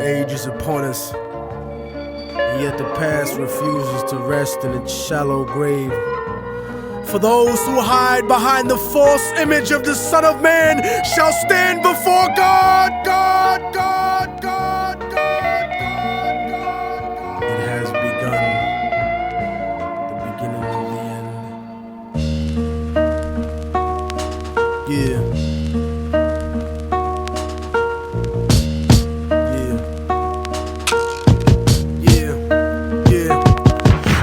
age is upon us, and yet the past refuses to rest in its shallow grave. For those who hide behind the false image of the Son of Man shall stand before God. It has begun, the beginning of the end. Yeah.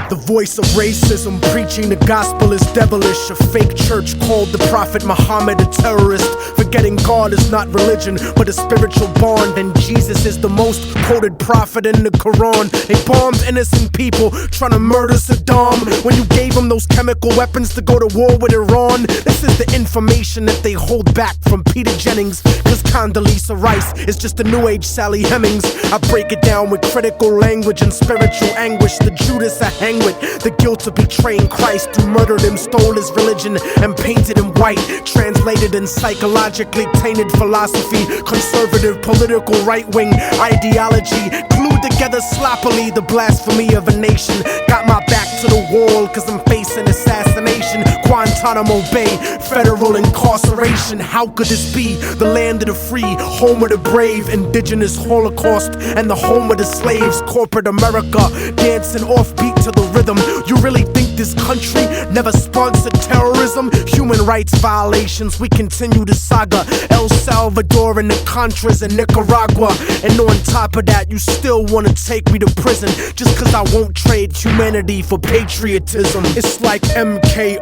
The voice of racism, preaching the gospel is devilish. A fake church called the Prophet Muhammad a terrorist. Forgetting God is not religion, but a spiritual bond. And Jesus is the most quoted prophet in the Quran. They bombed innocent people, trying to murder Saddam, when you gave them those chemical weapons to go to war with Iran. This is the information that they hold back from Peter Jennings, cause Condoleezza Rice is just a new age Sally Hemings. I break it down with critical language and spiritual anguish. The Judas I hang with, the guilt of betraying Christ, who murdered him, stole his religion, and painted him white. Translated in psychologically tainted philosophy, conservative political right-wing ideology, glued together sloppily the blasphemy of a nation. Got my back to the wall cause I'm facing assassination. Guantanamo Bay, federal incarceration. How could this be? The land of the free, home of the brave, indigenous Holocaust, and the home of the slaves. Corporate America, dancing offbeat to the rhythm. You really think this country never sponsored terrorism? Human rights violations, we continue the saga. El Salvador and the Contras in Nicaragua. And on top of that, you still wanna take me to prison just cause I won't trade humanity for patriotism. It's like MK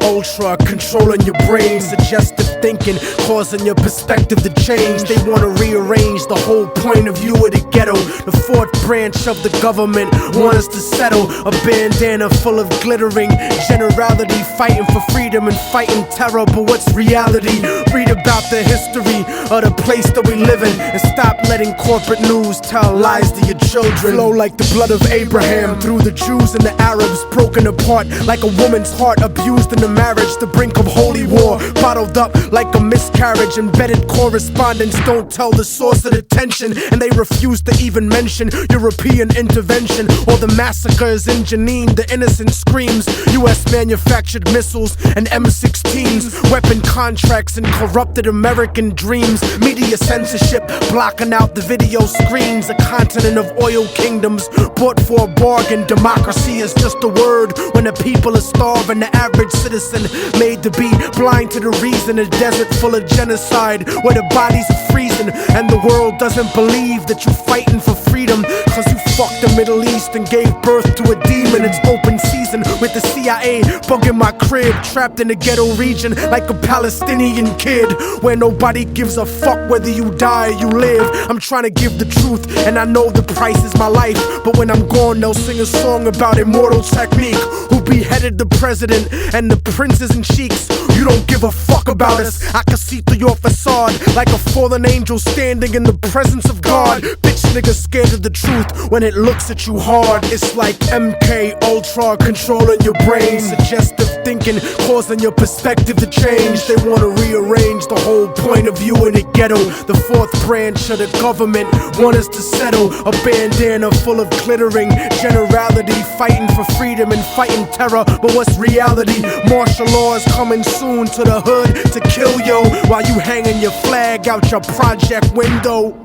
controlling your brain, suggestive thinking, causing your perspective to change. They wanna rearrange the whole point of view of the ghetto. The fourth branch of the government want us to settle. A bandana full of glittering generality, fighting for freedom and fighting terror. But what's reality? Read about the history of the place that we live in, and stop letting corporate news tell lies to your children. Flow like the blood of Abraham through the Jews and the Arabs, broken apart like a woman's heart, abused in the marriage, the brink of holy war, bottled up like a miscarriage. Embedded correspondence don't tell the source of the tension, and they refuse to even mention European intervention or the massacres in Jenin. The innocent screams, US manufactured missiles and M16s, weapon contracts and corrupted American dreams. Media censorship blocking out the video screens. A continent of oil kingdoms bought for a bargain. Democracy is just a word when the people are starving. The average citizen made to be blind to the reason. A desert full of genocide where the bodies are freezing, and the world doesn't believe that you're fighting for freedom cause you fucked the Middle East and gave birth to a demon. It's open season with the CIA bugging my crib, trapped in a ghetto region like a Palestinian kid, where nobody gives a fuck whether you die or you live. I'm trying to give the truth and I know the price is my life, but when I'm gone they'll sing a song about Immortal Technique, who beheaded the president and the princes and sheiks. You don't give a fuck about us. I can see through your facade like a fallen angel standing in the presence of God. Bitch nigga scared of the truth when it looks at you hard. It's like MK Ultra controlling your brain, suggestive thinking causing your perspective to change. They wanna rearrange the whole point of view in the ghetto. The fourth branch of the government want us to settle. A bandana full of glittering generality, fighting for freedom and fighting terror. But what's reality? Martial law is coming soon to the hood to kill yo while you hanging your flag out your project window.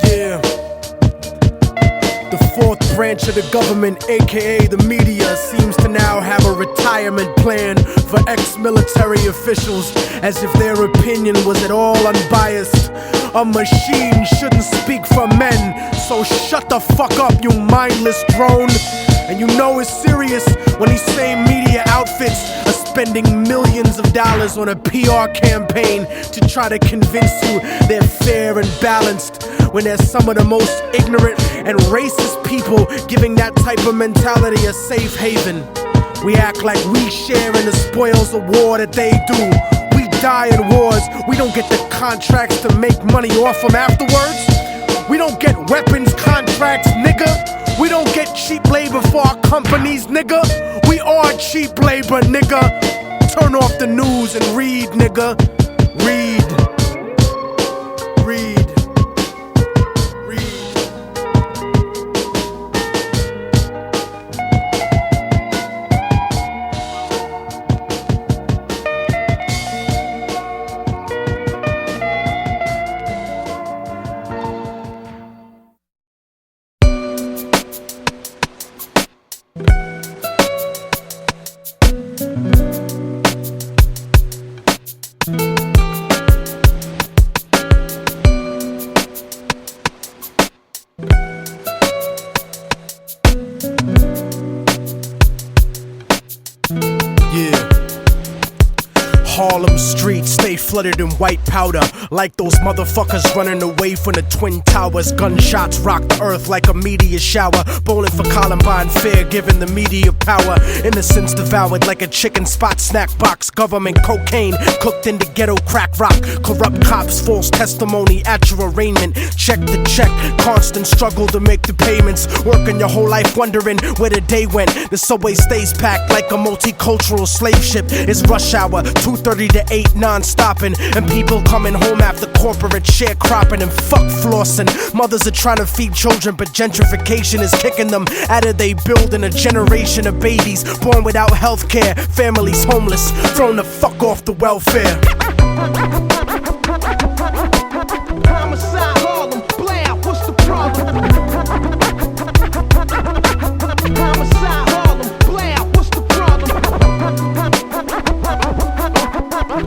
Yeah. The fourth branch of the government, aka the media, seems to now have a retirement plan for ex-military officials, as if their opinion was at all unbiased. A machine shouldn't speak for men, so shut the fuck up, you mindless drone. And you know it's serious when these same media outfits are spending millions of dollars on a PR campaign to try to convince you they're fair and balanced, when they're some of the most ignorant and racist people giving that type of mentality a safe haven. We act like we share in the spoils of war that they do. We die in wars, we don't get the contracts to make money off them afterwards. We don't get weapons contracts, nigga. We don't get cheap labor for our companies, nigga. We are cheap labor, nigga. Turn off the news and read, nigga. Read. flooded in white powder, like those motherfuckers running away from the Twin Towers. Gunshots rock the earth like a meteor shower. Bowling for Columbine fair, giving the media power. Innocence devoured like a chicken spot snack box. Government cocaine cooked into ghetto crack rock. Corrupt cops, false testimony at your arraignment. Check the check, constant struggle to make the payments. Working your whole life wondering where the day went. The subway stays packed like a multicultural slave ship. It's rush hour, 2:30 to 8, non-stopping. And people coming home after corporate sharecropping and fuck flossing. Mothers are trying to feed children, but gentrification is kicking them out of they building a generation of babies born without health care. Families homeless, thrown the fuck off the welfare. Homicide, Harlem, blam, what's the problem? Homicide, Harlem, blam, what's the problem?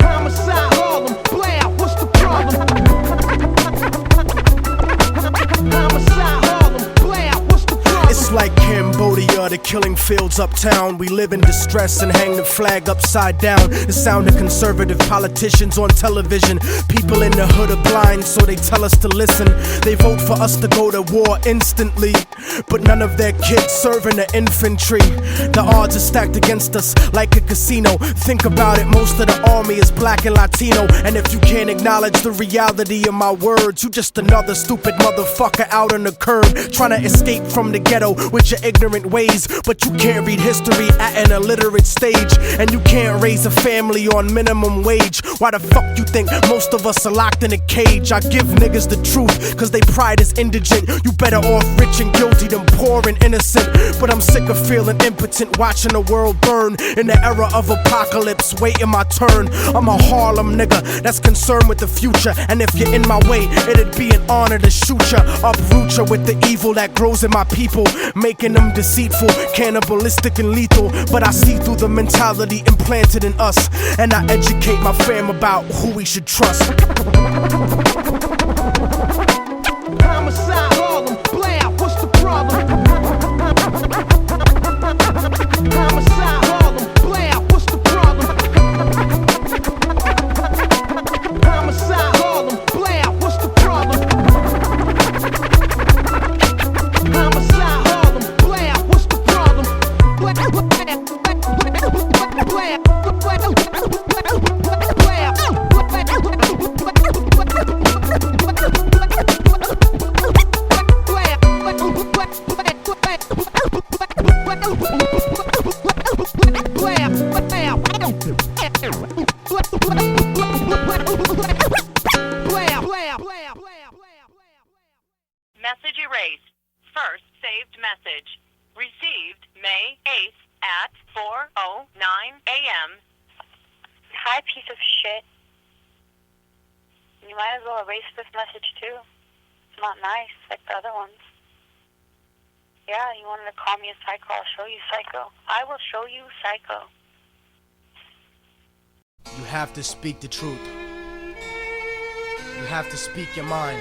Homicide, Harlem, blam, what's the problem? Homicide, Harlem, blam, what's the problem? It's like Cambodia, the killing fields uptown. We live in distress and hang the flag upside down. The sound of conservative politicians on television. People in the hood are blind, so they tell us to listen. They vote for us to go to war instantly, but none of their kids serve in the infantry. The odds are stacked against us like a casino. Think about it, most of the army is black and Latino. And if you can't acknowledge the reality of my words, you just another stupid motherfucker out on the curb, trying to escape from the ghetto with your ignorant ways. But you can't read history at an illiterate stage, and you can't raise a family on minimum wage. Why the fuck you think most of us are locked in a cage? I give niggas the truth, cause they pride is indigent. You better off rich and guilty than poor and innocent. But I'm sick of feeling impotent, watching the world burn in the era of apocalypse, waiting my turn. I'm a Harlem nigga that's concerned with the future, and if you're in my way, it'd be an honor to shoot ya, uproot ya with the evil that grows in my people, making them deceitful, cannibalistic and lethal. But I see through the mentality implanted in us, and I educate my fam about who we should trust. Homicide, Harlem, blam, what's the problem? Homicide, Harlem, blam, what's the problem? Homicide, Harlem, blam, what's the problem? Homicide, Harlem, blam, what's the problem? Message erased. First saved message. Received May 8th at 4:09 a.m. Hi, piece of shit. You might as well erase this message too. It's not nice like the other ones. Yeah, you wanted to call me a psycho. I'll show you psycho. I will show you psycho. You have to speak the truth. You have to speak your mind.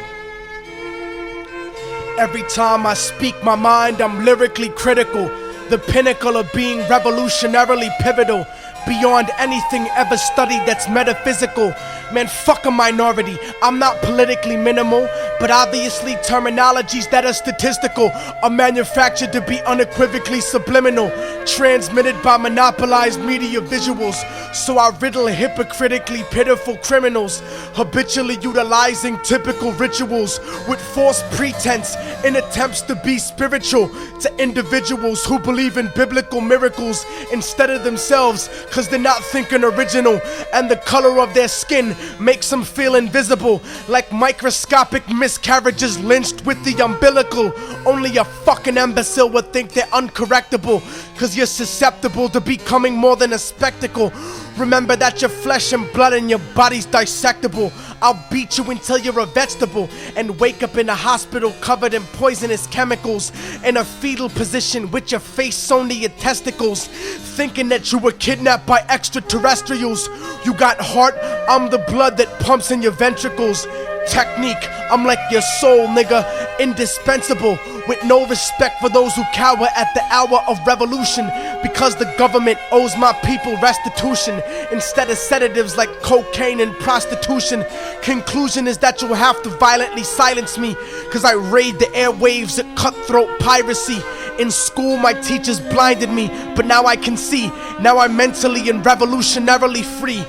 Every time I speak my mind, I'm lyrically critical. The pinnacle of being revolutionarily pivotal. Beyond anything ever studied that's metaphysical. Man, fuck a minority. I'm not politically minimal, but obviously terminologies that are statistical are manufactured to be unequivocally subliminal, transmitted by monopolized media visuals. So I riddle hypocritically pitiful criminals, habitually utilizing typical rituals with false pretense in attempts to be spiritual to individuals who believe in biblical miracles instead of themselves, cause they're not thinking original, and the color of their skin makes them feel invisible, like microscopic miscarriages lynched with the umbilical. Only a fucking imbecile would think they're uncorrectable, cause you're susceptible to becoming more than a spectacle. Remember that your flesh and blood and your body's dissectable. I'll beat you until you're a vegetable and wake up in a hospital covered in poisonous chemicals, in a fetal position with your face sewn to your testicles, thinking that you were kidnapped by extraterrestrials. You got heart, I'm the blood that pumps in your ventricles. Technique, I'm like your soul, nigga, indispensable, with no respect for those who cower at the hour of revolution, because the government owes my people restitution instead of sedatives like cocaine and prostitution. Conclusion is that you'll have to violently silence me, cause I raid the airwaves at cutthroat piracy. In school my teachers blinded me, but now I can see. Now I'm mentally and revolutionarily free,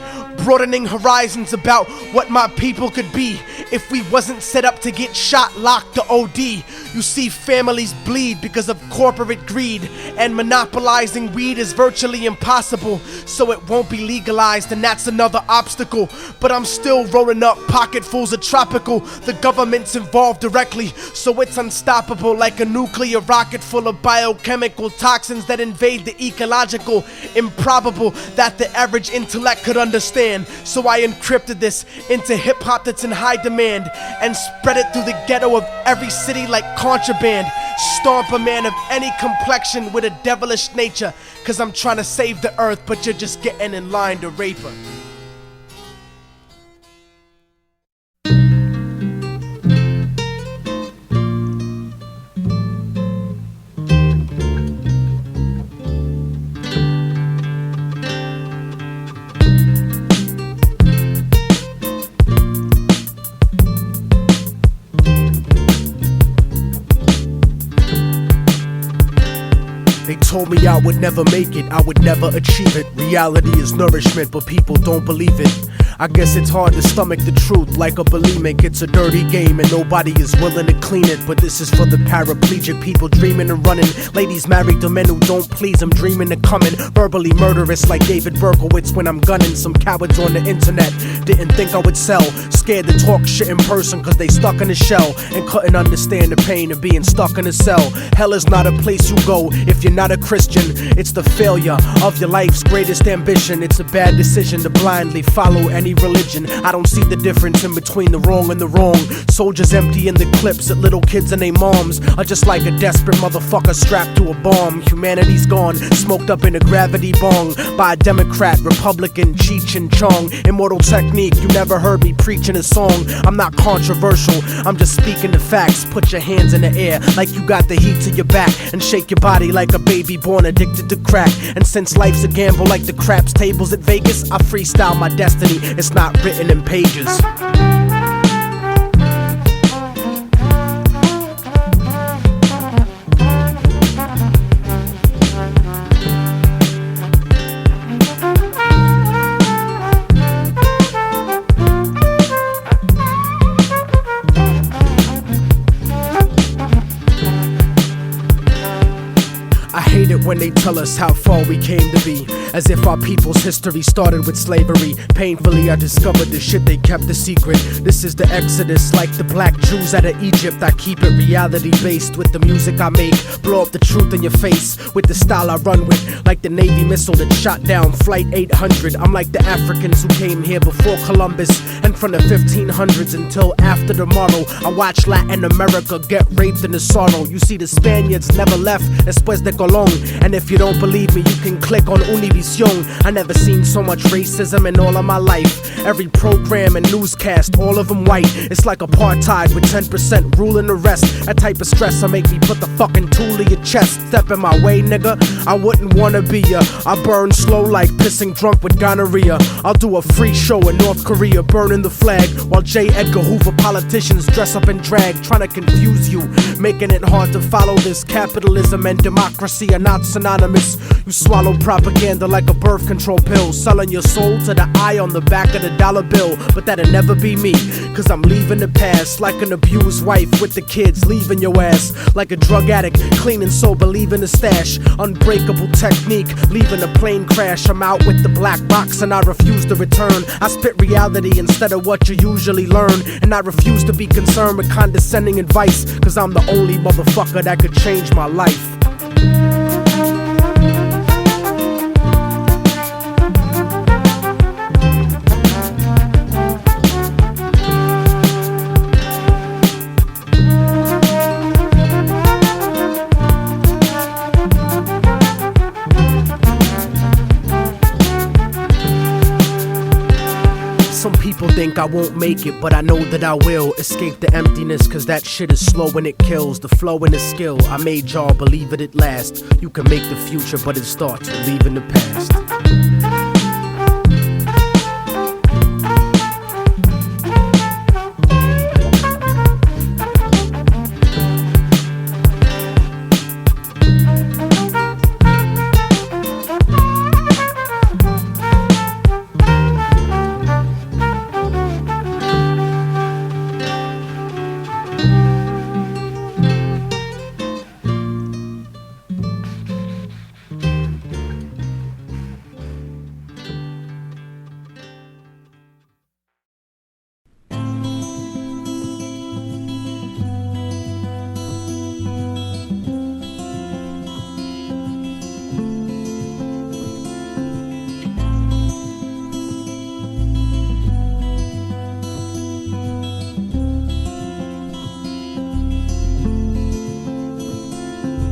broadening horizons about what my people could be if we wasn't set up to get shot, locked, or OD. You see, families bleed because of corporate greed, and monopolizing weed is virtually impossible, so it won't be legalized, and that's another obstacle. But I'm still rolling up pocketfuls of tropical. The government's involved directly, so it's unstoppable, like a nuclear rocket full of biochemical toxins that invade the ecological. Improbable that the average intellect could understand, so I encrypted this into hip-hop that's in high demand and spread it through the ghetto of every city like contraband. Stomp a man of any complexion with a devilish nature, cause I'm trying to save the earth, but you're just getting in line to rape her. They told me I would never make it, I would never achieve it. Reality is nourishment, but people don't believe it. I guess it's hard to stomach the truth like a bulimic. It's a dirty game and nobody is willing to clean it. But this is for the paraplegic, people dreaming and running, ladies married to men who don't please them, dreaming of coming. Verbally murderous like David Berkowitz when I'm gunning. Some cowards on the internet didn't think I would sell, scared to talk shit in person cause they stuck in a shell and couldn't understand the pain of being stuck in a cell. Hell is not a place you go if you're not a Christian. It's the failure of your life's greatest ambition. It's a bad decision to blindly follow any religion. I don't see the difference in between the wrong and the wrong. Soldiers emptying the clips at little kids and their moms are just like a desperate motherfucker strapped to a bomb. Humanity's gone, smoked up in a gravity bong by a Democrat, Republican, Cheech and Chong. Immortal Technique, you never heard me preaching a song. I'm not controversial, I'm just speaking the facts. Put your hands in the air like you got the heat to your back and shake your body like a baby born addicted to crack. And since life's a gamble like the craps tables at Vegas, I freestyle my destiny. It's not written in pages. I hate it when they tell us how far we came to be, as if our people's history started with slavery. Painfully I discovered the shit they kept a secret. This is the exodus like the black Jews out of Egypt. I keep it reality based with the music I make. Blow up the truth in your face with the style I run with, like the Navy missile that shot down Flight 800. I'm like the Africans who came here before Columbus, and from the 1500s until after tomorrow I watch Latin America get raped in the sorrow. You see, the Spaniards never left después de Colón. And if you don't believe me, you can click on Univision. I never seen so much racism in all of my life. Every program and newscast, all of them white. It's like apartheid with 10% ruling the rest. That type of stress'll make me put the fucking tool in your chest. Step in my way, nigga, I wouldn't wanna be ya. I burn slow like pissing drunk with gonorrhea. I'll do a free show in North Korea, burning the flag, while J. Edgar Hoover politicians dress up in drag, trying to confuse you, making it hard to follow this. Capitalism and democracy are not synonymous. You swallow propaganda like a birth control pill, selling your soul to the eye on the back of the dollar bill. But that'll never be me, cause I'm leaving the past like an abused wife with the kids, leaving your ass like a drug addict, clean and sober, leaving the stash. Unbreakable technique, leaving a plane crash. I'm out with the black box and I refuse to return. I spit reality instead of what you usually learn, and I refuse to be concerned with condescending advice, cause I'm the only motherfucker that could change my life. Some people, they think I won't make it, but I know that I will escape the emptiness, cause that shit is slow and it kills. The flow and the skill, I made y'all believe it at last. You can make the future, but it starts with leaving the past.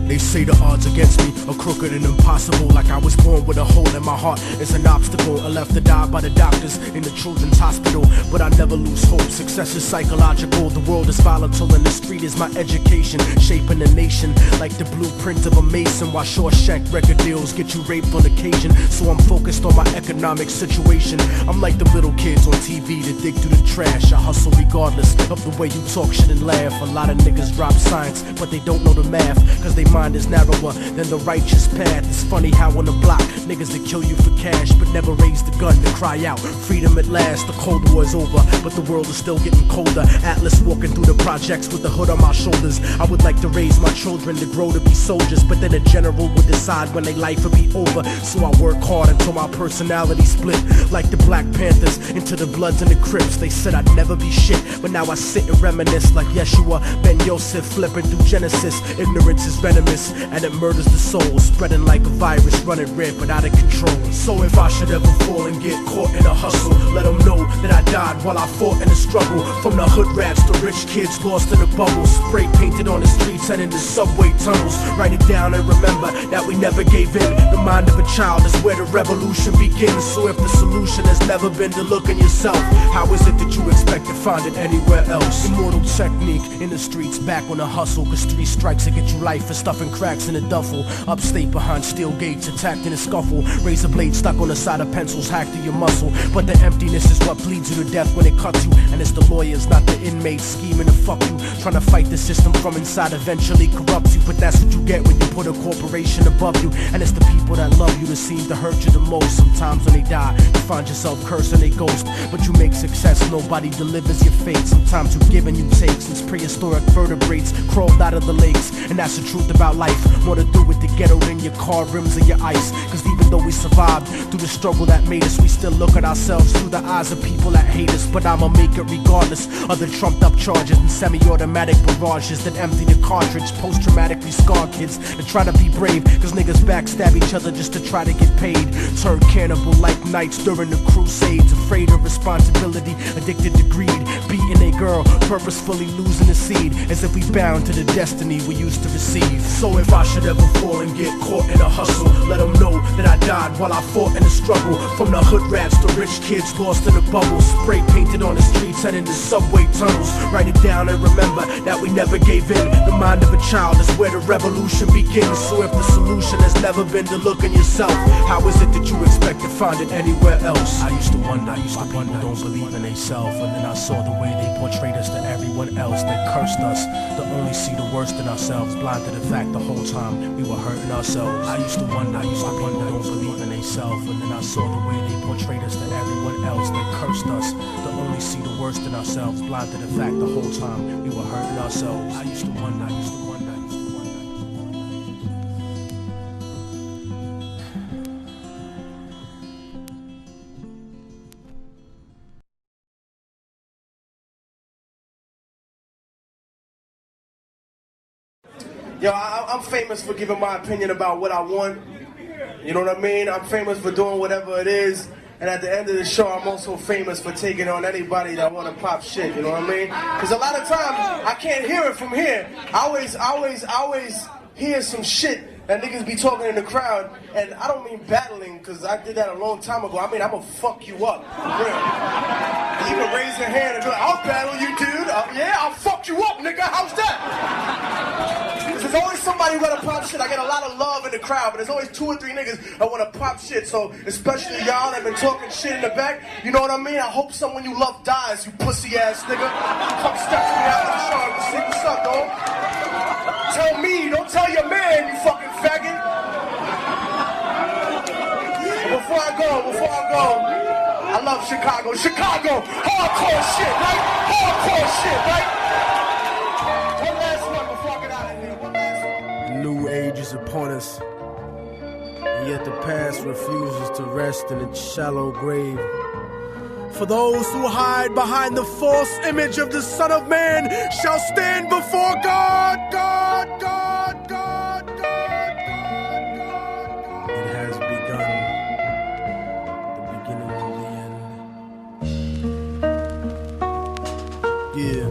They say the odds against me are crooked and impossible, like I was born with a hole in my heart. It's an obstacle, I left to die by the doctors in the children's hospital, but I never lose hope. Success is psychological, the world is volatile, and the street is my education, shaping the nation like the blueprint of a mason. While Shawshank record deals get you raped on occasion, so I'm focused on my economic situation. I'm like the little kids on TV that dig through the trash. I hustle regardless of the way you talk shit and laugh. A lot of niggas drop science, but they don't know the math, cause they mind is narrower than the righteous path. It's funny how on the block, niggas that kill you for cash, but never raise the gun to cry out freedom at last. The Cold War is over, but the world is still getting colder. Atlas walking through the projects with the hood on my shoulders. I would like to raise my children to grow to be soldiers, but then a general would decide when their life would be over. So I work hard until my personality split, like the Black Panthers into the Bloods and the Crips. They said I'd never be shit, but now I sit and reminisce like Yeshua Ben Yosef, flipping through Genesis. Ignorance is venomous and it murders the soul, spreading like a virus, running rampant out of control. So if I should ever fall and get caught in a hustle, let them know that I died while I fought in the struggle. From the hood rats to rich kids lost in the bubble, spray painted on the streets and in the subway tunnels. Write it down and remember that we never gave in. The mind of a child is where the revolution begins. So if the solution has never been to look in yourself, how is it that you expect to find it anywhere else? Immortal Technique in the streets, back on the hustle, cause 3 strikes to get you life for stuffing cracks in a duffel. Upstate behind steel gates, attacked in a scuffle. Razor blade stuck on the side of pencils, hacked through your muscle. But the emptiness is what bleeds you to death when it cuts you. And it's the lawyers, not the inmates, scheming to fuck you, trying to fight the system from inside, eventually corrupt you. But that's what you get when you put a corporation above you. And it's the people that love you that seem to hurt you the most. Sometimes when they die, you find yourself cursing a ghost, but you make success, nobody delivers your fate. Sometimes you give and you take, since prehistoric vertebrates crawled out of the lakes. And that's the truth about life, more to do with the ghetto than your car rims and your ice. Cause even though we survived through the struggle that made us, we still look at ourselves through the eyes of people that hate us. But I'ma make it regardless of the trumped up charges and semi-automatic barrages that empty the cartridge. Post-traumatically scarred kids that try to be brave, cause niggas backstab each other just to try to get paid. Turn cannibal like knights during the crusades, afraid of responsibility, addicted to greed, beating a girl, purposefully losing the seed, as if we bound to the destiny we used to receive. So if I should ever fall and get caught in a hustle, let them know that I died while I fought in the struggle. From the hood rats to rich kids lost in the bubble, spray painted on the streets and in the subway tunnels. Write it down and remember that we never gave in. The mind of a child is where the revolution begins. So if the solution has never been to look in yourself, how is it that you expect to find it anywhere else? I used to wonder why people don't believe in themselves, and then I saw the way they portrayed us to everyone else that cursed us, to only see the worst in ourselves, blind to the fact the whole time we were hurting ourselves. I used to wonder why people don't believe in themselves, and then I saw the way they portrayed us to everyone else that cursed us, to only see the worst in ourselves, blind to the fact the whole time we were hurting ourselves. I used to wonder. Yo, I'm famous for giving my opinion about what I want. You know what I mean? I'm famous for doing whatever it is. And at the end of the show, I'm also famous for taking on anybody that want to pop shit. You know what I mean? Because a lot of times, I can't hear it from here. I always hear some shit that niggas be talking in the crowd. And I don't mean battling, because I did that a long time ago. I mean, I'm going to fuck you up. For real. You can raise your hand and be like, I'll battle you, dude. Yeah, I'll fuck you up, nigga. How's that? There's always somebody who gotta pop shit. I get a lot of love in the crowd, but there's always 2 or 3 niggas that wanna pop shit. So, especially y'all that been talking shit in the back, you know what I mean? I hope someone you love dies, you pussy ass nigga. Come step to me out of the show and see what's up, dog. Tell me, don't tell your man, you fucking faggot. Before I go, I love Chicago. Chicago, hardcore shit, right? Hardcore shit, right? One last one before I get out of here. One last one. New age is upon us, and yet the past refuses to rest in its shallow grave. For those who hide behind the false image of the Son of Man shall stand before God. It has begun. The beginning of the end. Yeah.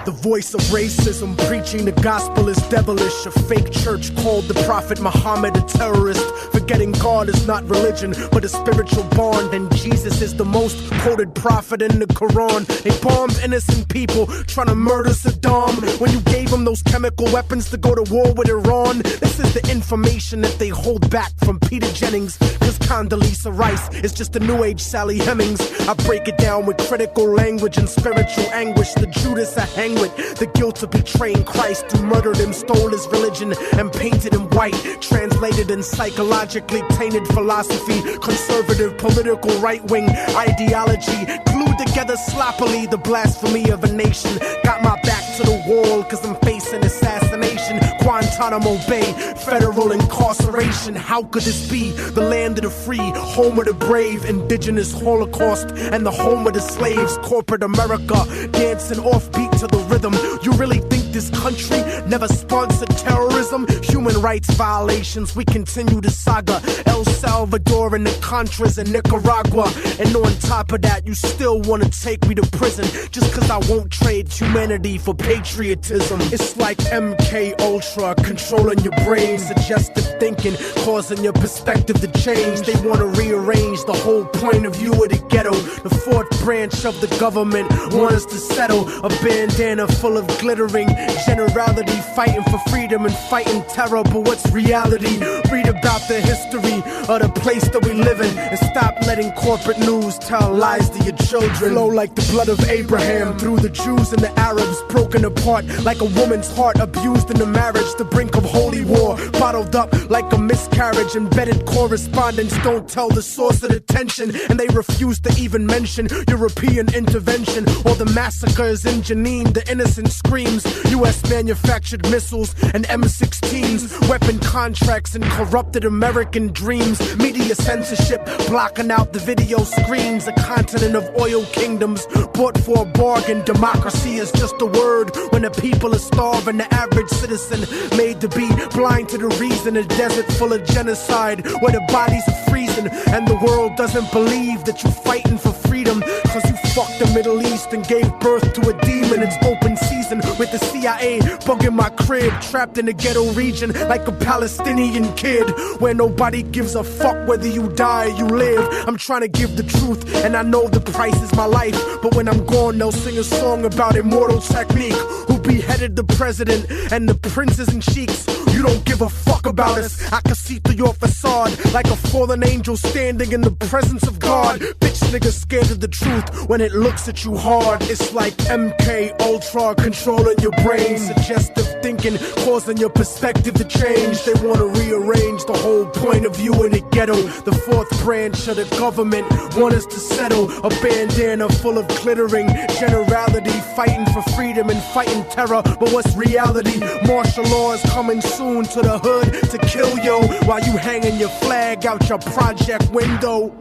The voice of racism, preaching the gospel is devilish. A fake church called the Prophet Muhammad a terrorist. Forgetting God is not religion, but a spiritual bond. And Jesus is the most quoted prophet in the Quran. They bombed innocent people, trying to murder Saddam. When you gave them those chemical weapons to go to war with Iran. This is the information that they hold back from Peter Jennings. Cause Condoleezza Rice is just a new age Sally Hemings. I break it down with critical language and spiritual anguish. The Judas I hang with, the guilt of betraying Christ, who murdered him, stole his religion, and painted him white. Translated in psychologically tainted philosophy, conservative political right-wing ideology, glued together sloppily the blasphemy of a nation. Got my back to the wall cause I'm facing assassination. Guantanamo Bay, federal incarceration. How could this be? The land of the free, home of the brave, indigenous Holocaust, and the home of the slaves. Corporate America, dancing offbeat to the rhythm. You really think this country never sponsored terrorism? Human rights violations, we continue the saga. El Salvador and the Contras in Nicaragua. And on top of that, you still wanna take me to prison just cause I won't trade humanity for patriotism. It's like MK Ultra controlling your brain, suggestive thinking, causing your perspective to change. They wanna rearrange the whole point of view of the ghetto. The fourth branch of the government want us to settle. A bandana full of glittering generality, fighting for freedom and fighting terror. But what's reality? Read about the history of the place that we live in, and stop letting corporate news tell lies to your children. Flow like the blood of Abraham through the Jews and the Arabs, broken apart like a woman's heart, abused in the marriage, the brink of holy war, bottled up like a miscarriage. Embedded correspondence don't tell the source of the tension, and they refuse to even mention European intervention or the massacres in Jenin. The innocent screams, US manufactured missiles and M16s, weapon contracts and corrupted American dreams. Media censorship blocking out the video screens. A continent of oil kingdoms bought for a bargain. Democracy is just a word when the people are starving. The average citizen made to be blind to the reason. A desert full of genocide where the bodies are freezing, and the world doesn't believe that you're fighting for freedom cause you fucked the Middle East and gave birth to a demon. It's open season with the CIA bugging my crib, trapped in a ghetto region like a Palestinian kid, where nobody gives a fuck whether you die or you live. I'm trying to give the truth, and I know the price is my life, but when I'm gone they'll sing a song about Immortal Technique, who beheaded the president and the princes and sheiks. You don't give a fuck about us. I can see through your facade like a fallen angel standing in the presence of God. Bitch niggas scared of the truth when it looks at you hard. It's like MK Ultra controlling your brain, suggestive thinking causing your perspective to change. They wanna rearrange the whole point of view in the ghetto. The fourth branch of the government want us to settle. A bandana full of glittering generality, fighting for freedom and fighting terror. But what's reality? Martial law is coming soon to the hood to kill yo while you hanging your flag out your project window.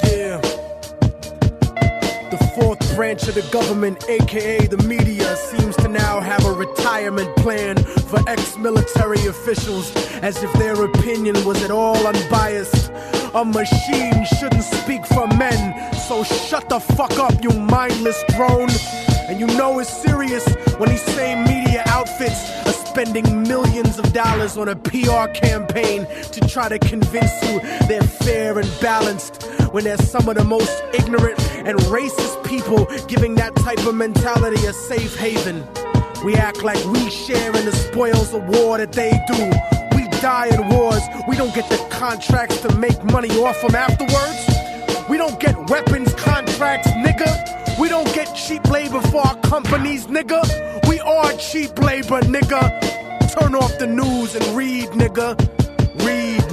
Yeah. The fourth branch of the government, aka the media, seems to now have a retirement plan for ex-military officials, as if their opinion was at all unbiased. A machine shouldn't speak for men, so shut the fuck up, you mindless drone. And you know it's serious when these same media outfits are spending millions of dollars on a PR campaign to try to convince you they're fair and balanced, when they're some of the most ignorant and racist people giving that type of mentality a safe haven. We act like we share in the spoils of war that they do. We die in wars. We don't get the contracts to make money off them afterwards. We don't get weapons contracts, nigga. We don't get cheap labor for our companies, nigga. We are cheap labor, nigga. Turn off the news and read, nigga. Read.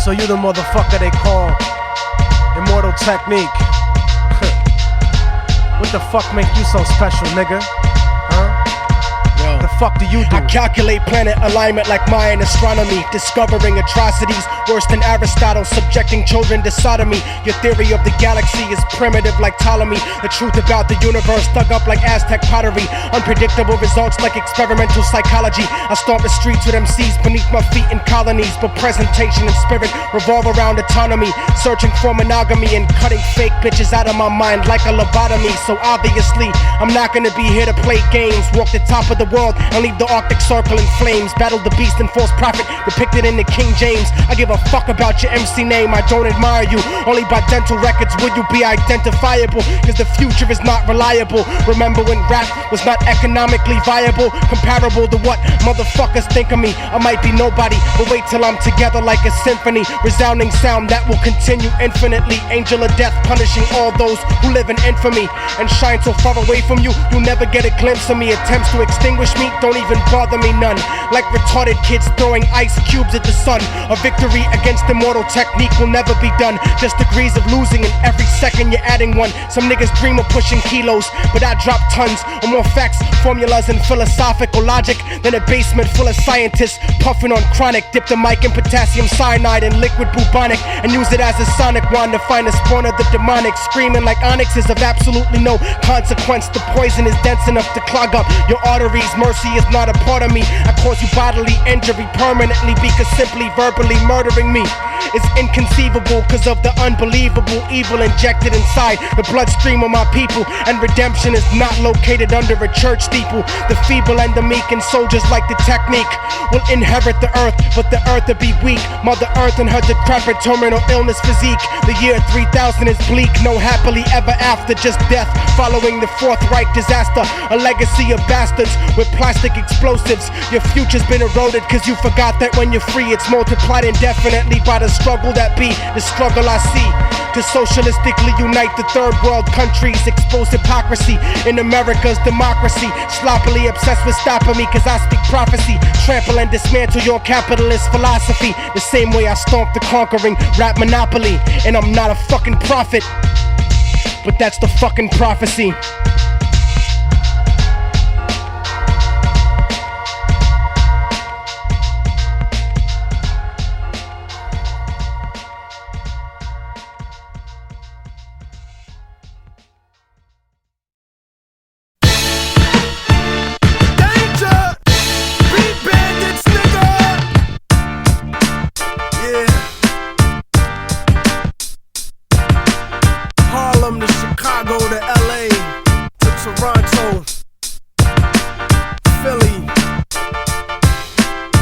So you the motherfucker they call Immortal Technique. What the fuck make you so special, nigga? The fuck do you do? I calculate planet alignment like Mayan astronomy, discovering atrocities worse than Aristotle, subjecting children to sodomy. Your theory of the galaxy is primitive like Ptolemy. The truth about the universe dug up like Aztec pottery. Unpredictable results like experimental psychology. I stomp the streets with MCs beneath my feet in colonies, but presentation and spirit revolve around autonomy, searching for monogamy and cutting fake bitches out of my mind like a lobotomy. So obviously I'm not gonna be here to play games, walk the top of the world and leave the Arctic Circle in flames, battle the beast and false prophet depicted in the King James. I give a fuck about your MC name, I don't admire you. Only by dental records will you be identifiable, cause the future is not reliable. Remember when rap was not economically viable, comparable to what motherfuckers think of me. I might be nobody, but wait till I'm together like a symphony, resounding sound that will continue infinitely. Angel of death punishing all those who live in infamy and shine so far away from you, you'll never get a glimpse of me. Attempts to extinguish me don't even bother me none, like retarded kids throwing ice cubes at the sun. A victory against Immortal Technique will never be done, just degrees of losing, and every second you're adding one. Some niggas dream of pushing kilos, but I drop tons of more facts, formulas, and philosophical logic than a basement full of scientists puffing on chronic. Dip the mic in potassium cyanide and liquid bubonic and use it as a sonic wand to find the spawn of the demonic. Screaming like onyx is of absolutely no consequence. The poison is dense enough to clog up your arteries. Mercy is not a part of me. I cause you bodily injury permanently because simply verbally murdering me is inconceivable cause of the unbelievable evil injected inside the bloodstream of my people. And redemption is not located under a church steeple. The feeble and the meek and soldiers like the technique will inherit the earth, but the earth will be weak. Mother Earth and her decrepit terminal illness physique. The year 3000 is bleak, no happily ever after, just death following the Fourth Reich disaster. A legacy of bastards with plastic explosives. Your future's been eroded cause you forgot that when you're free it's multiplied indefinitely by the struggle that be the struggle I see. To socialistically unite the third world countries, expose hypocrisy in America's democracy. Sloppily obsessed with stopping me cause I speak prophecy. Trample and dismantle your capitalist philosophy the same way I stomp the conquering rap monopoly. And I'm not a fucking prophet, but that's the fucking prophecy.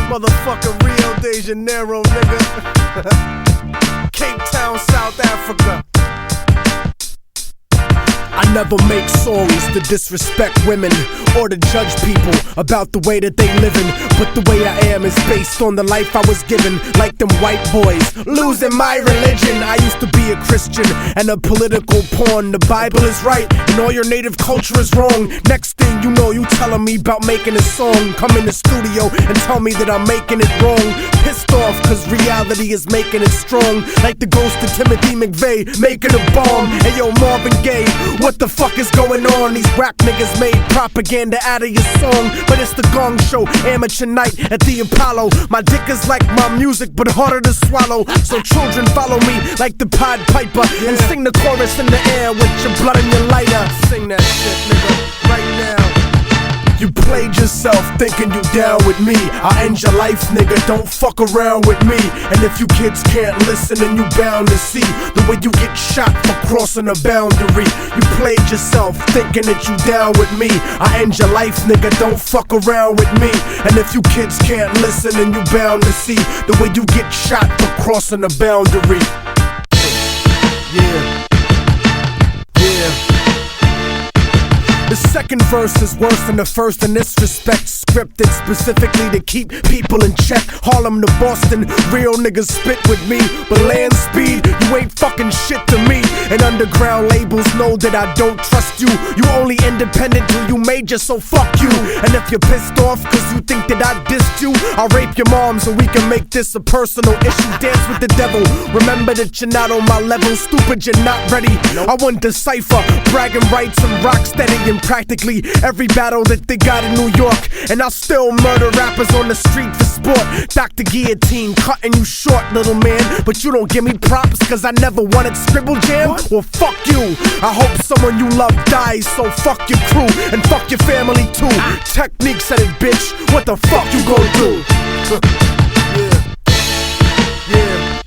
Motherfucking Rio de Janeiro, nigga. Cape Town, South Africa. I never make songs to disrespect women or to judge people about the way that they living, but the way I am is based on the life I was given. Like them white boys losing my religion. I used to be a Christian and a political pawn. The Bible is right and all your native culture is wrong. Next thing you know, you telling me about making a song. Come in the studio and tell me that I'm making it wrong. Pissed off cause reality is making it strong. Like the ghost of Timothy McVeigh making a bomb. Hey yo, Marvin Gaye, what the fuck is going on? These rap niggas made propaganda out of your song, but it's the Gong Show, amateur night at the Apollo. My dick is like my music, but harder to swallow. So children follow me like the Pied Piper and sing the chorus in the air with your blood and your lighter. Sing that shit, nigga, right now. You played yourself thinking you down with me. I end your life, nigga, don't fuck around with me. And if you kids can't listen, then you bound to see the way you get shot for crossing a boundary. You played yourself thinking that you down with me. I end your life, nigga, don't fuck around with me. And if you kids can't listen, then you bound to see the way you get shot for crossing a boundary. Yeah. The second verse is worse than the first in this respect. Scripted specifically to keep people in check. Harlem to Boston, real niggas spit with me. But land speed, you ain't fucking shit to me. And underground labels know that I don't trust you. You only independent till you major, so fuck you. And if you're pissed off cause you think that I dissed you, I'll rape your mom so we can make this a personal issue. Dance with the devil, remember that you're not on my level. Stupid, you're not ready. I want the cipher, bragging rights and rock steady. Practically every battle that they got in New York, and I'll still murder rappers on the street for sport. Dr. Guillotine, cutting you short, little man. But you don't give me props cause I never wanted Scribble Jam. Well, fuck you. I hope someone you love dies, so fuck your crew and fuck your family too. Technique said it, bitch. What the fuck you gon' do? Yeah.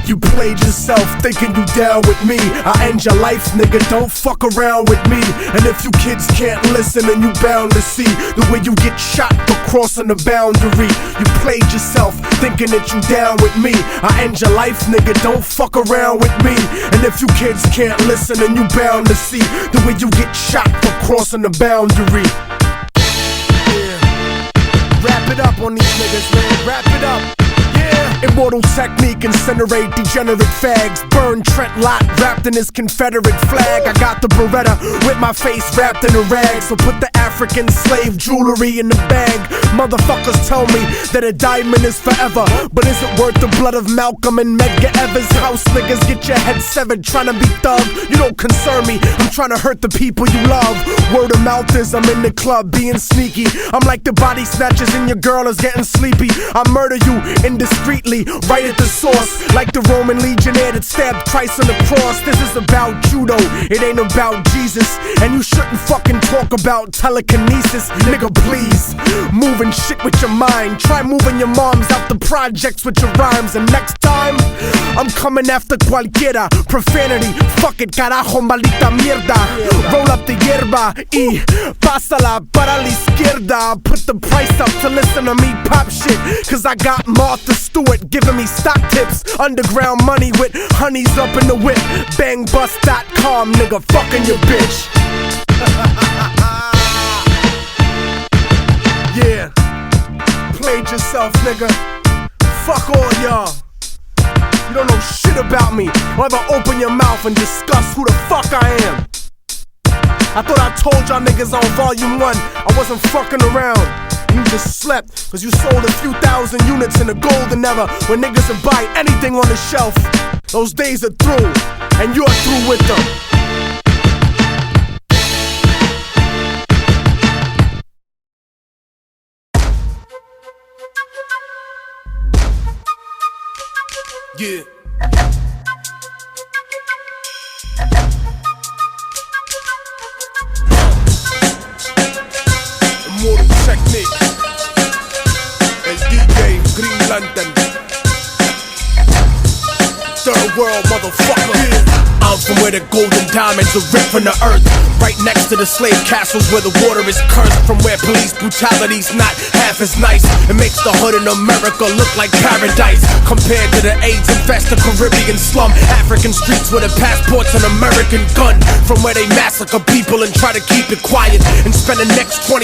You played yourself thinking you down with me. I end your life, nigga, don't fuck around with me. And if you kids can't listen, then you bound to see the way you get shot for crossing the boundary. You played yourself thinking that you down with me. I end your life, nigga, don't fuck around with me. And if you kids can't listen, then you bound to see the way you get shot for crossing the boundary. Yeah. Wrap it up on these niggas, man, wrap it up. Immortal Technique, incinerate degenerate fags. Burn Trent Lott wrapped in his Confederate flag. I got the Beretta with my face wrapped in a rag. So put the African slave jewelry in the bag. Motherfuckers tell me that a diamond is forever, but is it worth the blood of Malcolm and Medgar Evers? House niggas get your head severed trying to be thug. You don't concern me, I'm trying to hurt the people you love. Word of mouth is I'm in the club being sneaky. I'm like the body snatchers and your girl is getting sleepy. I murder you indiscreetly, right at the source, like the Roman legionnaire that stabbed Christ on the cross. This is about judo, it ain't about Jesus. And you shouldn't fucking talk about telekinesis. Nigga, please, moving shit with your mind. Try moving your moms out the projects with your rhymes. And next time, I'm coming after cualquiera. Profanity, fuck it, carajo, maldita mierda. Roll up the hierba y pásala para la izquierda. Put the price up to listen to me pop shit, cause I got Martha Stewart giving me stock tips. Underground money with honeys up in the whip. Bangbust.com, nigga, fucking your bitch. Yeah, played yourself, nigga. Fuck all y'all. You don't know shit about me. Don't ever open your mouth and discuss who the fuck I am. I thought I told y'all niggas on volume 1 I wasn't fucking around. You just slept cause you sold a few thousand units in the golden era when niggas would buy anything on the shelf. Those days are through, and you're through with them. Yeah. Immortal Technique, el DJ Green Lantern, Third World motherfucker. Yeah. I'm from where the golden diamonds are ripped from the earth, right next to the slave castles where the water is cursed. From where police brutality's not half as nice. It makes the hood in America look like paradise compared to the AIDS-infested Caribbean slum. African streets with a passport's an American gun. From where they massacre people and try to keep it quiet, and spend the next 25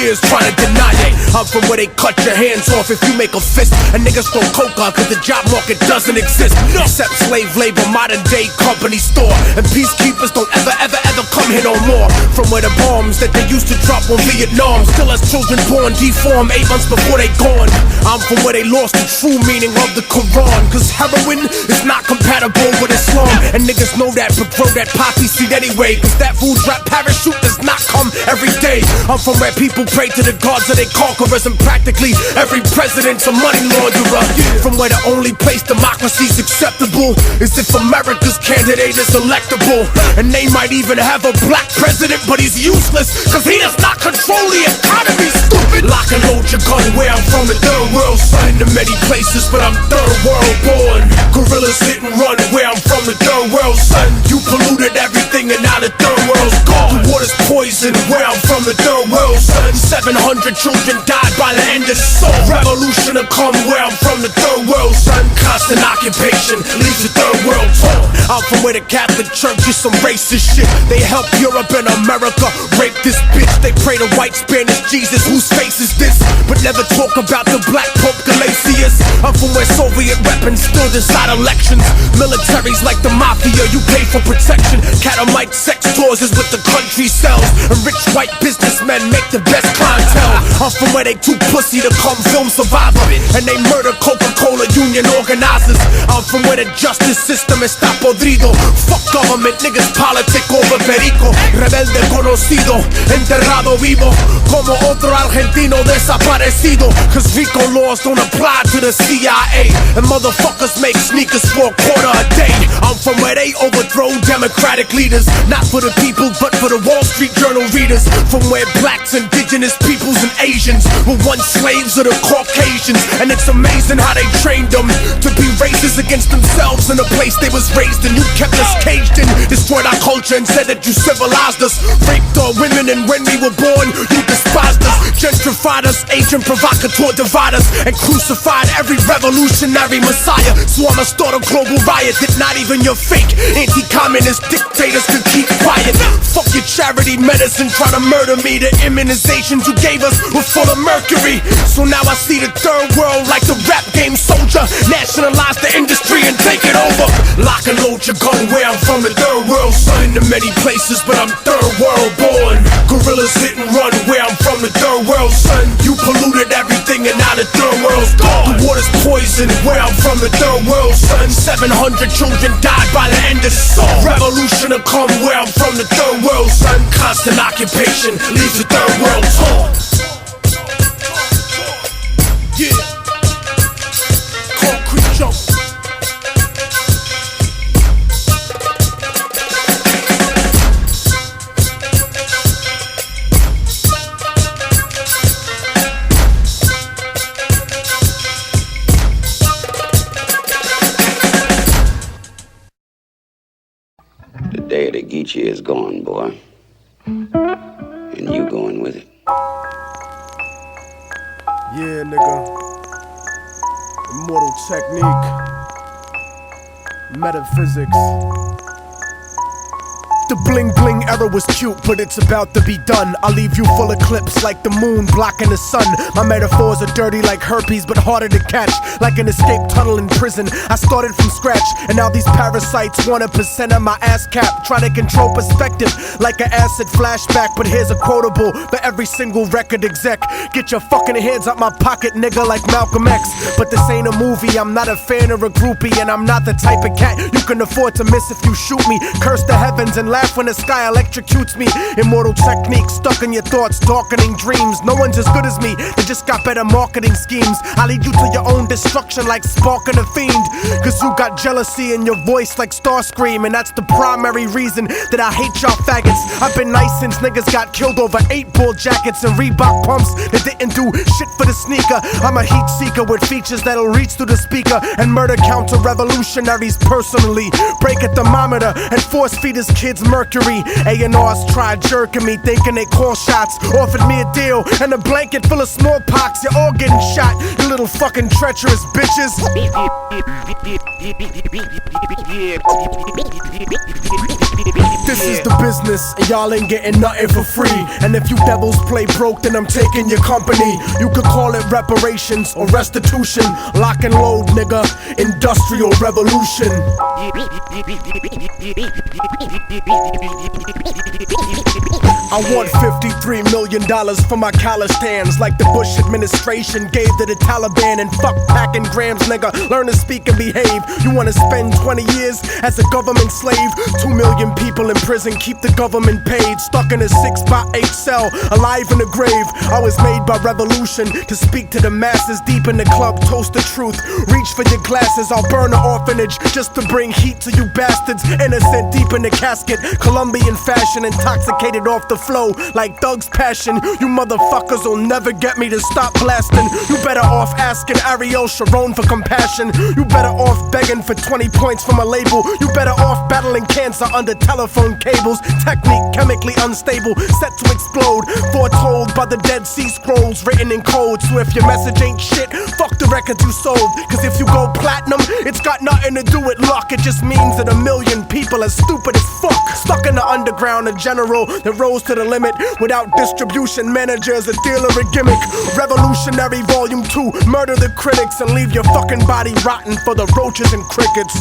years trying to deny it. I'm from where they cut your hands off if you make a fist, and niggas throw coca cause the job market doesn't exist. Except slave labor, modern day company store, and peacekeepers don't ever come here no more. From where the bombs that they used to drop on Vietnam still has children born deformed 8 months before they gone. I'm from where they lost the true meaning of the Quran, cause heroin is not compatible with Islam, and niggas know that but grow that poppy seed anyway, cause that food drop parachute does not come every day. I'm from where people pray to the gods of their conquerors, and practically every president's a money launderer. From where the only place democracy's acceptable is if America's candidate is electable, and they might even have a black president, but he's useless cause he does not control the economy, stupid. Lock and load your gun where I'm from, the third world, son. To many places, but I'm third world born. Gorillas hit and run where I'm from, the third world, son. You polluted everything and now the third world's gone. The water's poison where I'm from, the third world, son. 700 children died by the end of the soul. Revolution to come where I'm from, the third world, son. Constant occupation leaves the third world torn. I'm from where the Catholic Church is some racist shit. They help Europe and America rape this bitch. They pray to white Spanish Jesus, whose face is this? But never talk about the black Pope Galatius. I'm from where Soviet weapons still decide elections. Militaries like the mafia, you pay for protection. Catamite sex tours is what the country sells, and rich white businessmen make the best clientele. I'm from where they too pussy to come film Survivor, and they murder Coca-Cola union organizers. I'm from where the justice system está podrido. Fuck government, niggas politic over perico. Rebelde conocido, enterrado vivo, como otro argentino desaparecido. Cause RICO laws don't apply to the CIA, and motherfuckers make sneakers for a quarter a day. I'm from where they overthrow democratic leaders, not for the people but for the Wall Street Journal readers. From where blacks, indigenous peoples and Asians were once slaves of the Caucasians, and it's amazing how they trained them to be racist against themselves in the place they was raised in. You kept us caged in, destroyed our culture and said that you civilized us. Raped our women, and when we were born you despised us. Gentrified us, agent provocateur divide us, and crucified every revolutionary messiah. So I'ma start a global riot that not even your fake anti-communist dictators can keep quiet. Fuck your charity medicine, try to murder me. The immunizations you gave us were full of mercury. So now I see the third world like the rap game soldier. Nationalize the industry and take it over. Lock and load your gun where I'm from, the third world, son. To many places, but I'm third world born. Gorillas hit and run where I'm from, the third world, son. You polluted everything and now the third world's gone. The water's poison where I'm from, the third world, son. 700 children died by the end of the song. Revolution to come where I'm from, the third world, son. Constant occupation leaves the third world torn. Yeah. Concrete jump. The day of the Geechee is gone, boy. And you going with it. Yeah, nigga. Immortal Technique. Metaphysics. The bling bling era was cute, but it's about to be done. I'll leave you full of clips like the moon blocking the sun. My metaphors are dirty like herpes, but harder to catch. Like an escape tunnel in prison. I started from scratch, and now these parasites want 1% of my ass cap. Try to control perspective like an acid flashback. But here's a quotable for every single record exec. Get your fucking hands out my pocket, nigga, like Malcolm X. But this ain't a movie, I'm not a fan or a groupie, and I'm not the type of cat you can afford to miss if you shoot me. Curse the heavens and laugh when the sky electrocutes me. Immortal technique stuck in your thoughts, darkening dreams. No one's as good as me, they just got better marketing schemes. I lead you to your own destruction like sparking a fiend. Cause you got jealousy in your voice like Starscream, and that's the primary reason that I hate y'all faggots. I've been nice since niggas got killed over 8-ball jackets and Reebok pumps that didn't do shit for the sneaker. I'm a heat seeker with features that'll reach through the speaker and murder counter revolutionaries personally. Break a thermometer and force feed his kids mercury. A&Rs tried jerking me, thinking they call shots. Offered me a deal and a blanket full of smallpox. You're all getting shot, you little fucking treacherous bitches. This is the business, and y'all ain't getting nothing for free. And if you devils play broke, then I'm taking your company. You could call it reparations or restitution. Lock and load, nigga. Industrial revolution. I want $53 million for my college stands, like the Bush administration gave to the Taliban. And fuck packing grams, nigga. Learn to speak and behave. You wanna spend 20 years as a government slave? 2 million people in prison, keep the government paid. Stuck in a 6x8 cell, alive in the grave. I was made by revolution to speak to the masses. Deep in the club, toast the truth. Reach for your glasses, I'll burn an orphanage just to bring heat to you bastards. Innocent, deep in the casket, Colombian fashion, intoxicated off the flow like Thug's passion. You motherfuckers will never get me to stop blasting. You better off asking Ariel Sharon for compassion. You better off begging for 20 points from a label. You better off battling cancer under telephone cables. Technique chemically unstable, set to explode. Foretold by the Dead Sea Scrolls, written in code. So if your message ain't shit, fuck the records you sold. Cause if you go platinum, it's got nothing to do with luck. It just means that 1 million people are stupid as fuck. Stuck in the underground, a general that rose to the limit. Without distribution managers, a dealer, a gimmick. Revolutionary Volume 2, murder the critics and leave your fucking body rotten for the roaches and crickets.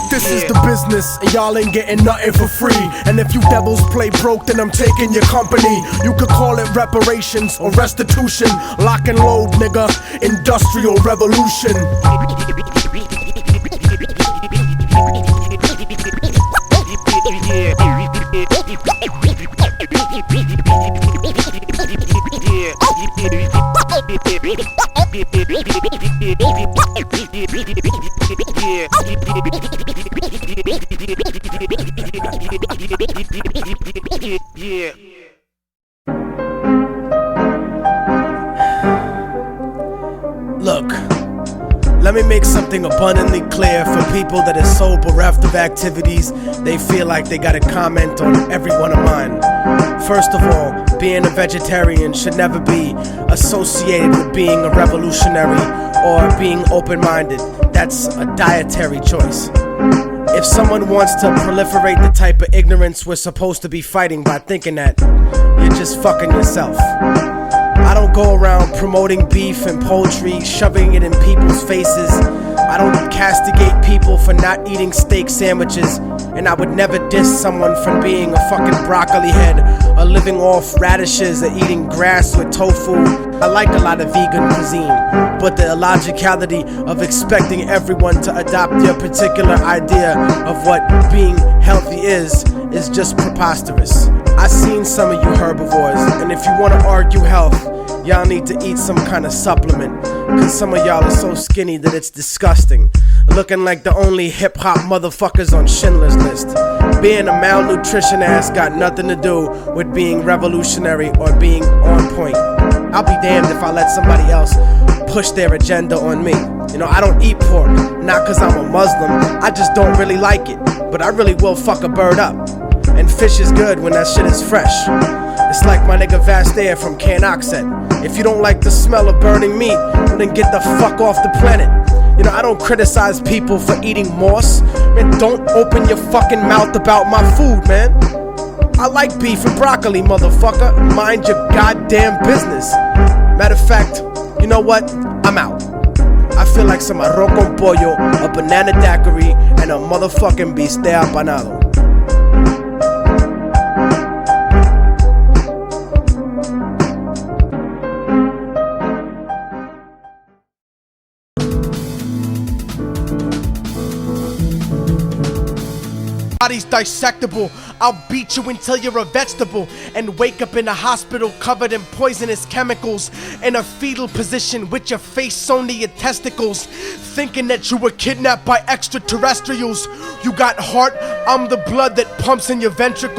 This is the business, and y'all ain't getting nothing for free. And if you devils play broke, then I'm taking your company. You could call it reparations or restitution. Lock and load, nigga. Industrial revolution. Look, let me make something abundantly clear for people that are so bereft of activities they feel like they gotta comment on every one of mine. First of all, being a vegetarian should never be associated with being a revolutionary or being open-minded. That's a dietary choice. If someone wants to proliferate the type of ignorance we're supposed to be fighting by thinking that, you're just fucking yourself. I don't go around promoting beef and poultry, shoving it in people's faces. I don't castigate people for not eating steak sandwiches, and I would never diss someone for being a fucking broccoli head or living off radishes or eating grass with tofu. I like a lot of vegan cuisine, but the illogicality of expecting everyone to adopt your particular idea of what being healthy is just preposterous. I've seen some of you herbivores, and if you want to argue health, y'all need to eat some kind of supplement, cause some of y'all are so skinny that it's disgusting. Looking like the only hip-hop motherfuckers on Schindler's List. Being a malnutrition ass got nothing to do with being revolutionary or being on point. I'll be damned if I let somebody else push their agenda on me. You know, I don't eat pork, not cause I'm a Muslim, I just don't really like it. But I really will fuck a bird up. And fish is good when that shit is fresh. It's like my nigga Vastair from Canuck said, if you don't like the smell of burning meat, then get the fuck off the planet. You know, I don't criticize people for eating moss. Man, don't open your fucking mouth about my food, man. I like beef and broccoli, motherfucker. Mind your goddamn business. Matter of fact, you know what? I'm out. I feel like some arroz con pollo, a banana daiquiri, and a motherfucking bistec apanado. body's dissectable. I'll beat you until you're a vegetable and wake up in a hospital covered in poisonous chemicals, in a fetal position with your face sewn to your testicles, thinking that you were kidnapped by extraterrestrials. You got heart, I'm the blood that pumps in your ventricles.